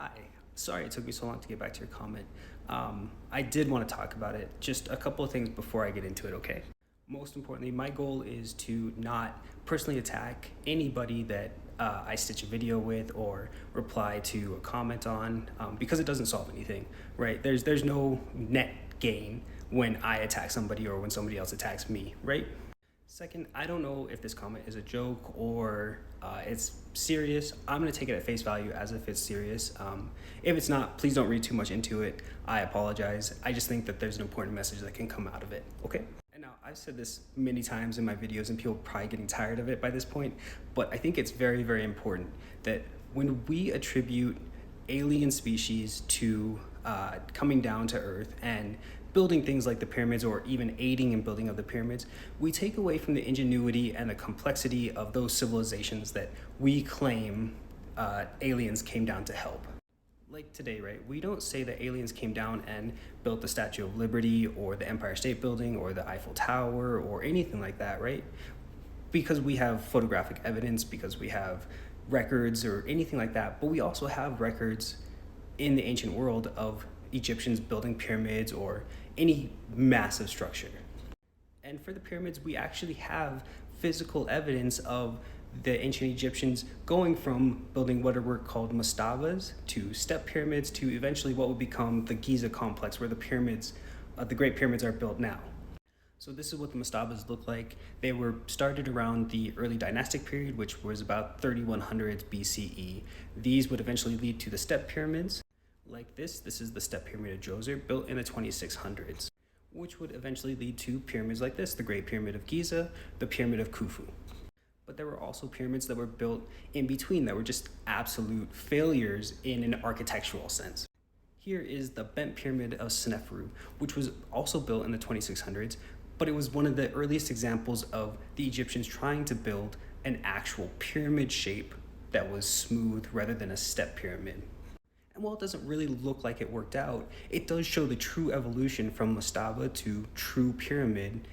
Hi. Sorry it took me so long to get back to your comment. I did want to talk about it. Just a couple of things before I get into it, okay? Most importantly, my goal is to not personally attack anybody that I stitch a video with or reply to a comment on because it doesn't solve anything, right? There's no net gain when I attack somebody or when somebody else attacks me, right? Second, I don't know if this comment is a joke or it's serious. I'm gonna take it at face value as if it's serious. If it's not, please don't read too much into it. I apologize. I just think that there's an important message that can come out of it, okay? And now, I've said this many times in my videos and people are probably getting tired of it by this point, but I think it's very, very important that when we attribute alien species to coming down to Earth and building things like the pyramids or even aiding in building of the pyramids, we take away from the ingenuity and the complexity of those civilizations that we claim aliens came down to help. Like today, right? We don't say that aliens came down and built the Statue of Liberty or the Empire State Building or the Eiffel Tower or anything like that, right? Because we have photographic evidence, because we have records or anything like that, but we also have records in the ancient world of Egyptians building pyramids or any massive structure. And for the pyramids, we actually have physical evidence of the ancient Egyptians going from building what were called mastabas to step pyramids to eventually what would become the Giza complex where the pyramids, the Great Pyramids are built now. So this is what the mastabas look like. They were started around the early dynastic period, which was about 3100 BCE. These would eventually lead to the step pyramids. Like this is the step pyramid of Djoser, built in the 2600s, which would eventually lead to pyramids like this, the Great Pyramid of Giza, the Pyramid of Khufu. But there were also pyramids that were built in between that were just absolute failures in an architectural sense. Here is the bent pyramid of Sneferu, which was also built in the 2600s, but it was one of the earliest examples of the Egyptians trying to build an actual pyramid shape that was smooth rather than a step pyramid. And while it doesn't really look like it worked out, it does show the true evolution from mastaba to true pyramid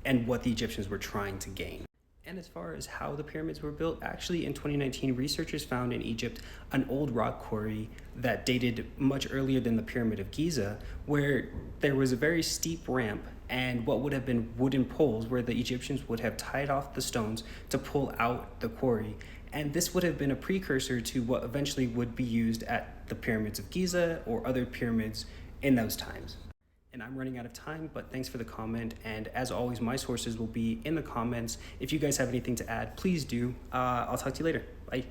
and what the Egyptians were trying to gain. And as far as how the pyramids were built, actually in 2019, researchers found in Egypt an old rock quarry that dated much earlier than the Pyramid of Giza, where there was a very steep ramp and what would have been wooden poles where the Egyptians would have tied off the stones to pull out the quarry. And this would have been a precursor to what eventually would be used at the pyramids of Giza or other pyramids in those times. And I'm running out of time, but thanks for the comment. And as always, my sources will be in the comments. If you guys have anything to add, please do. I'll talk to you later. Bye.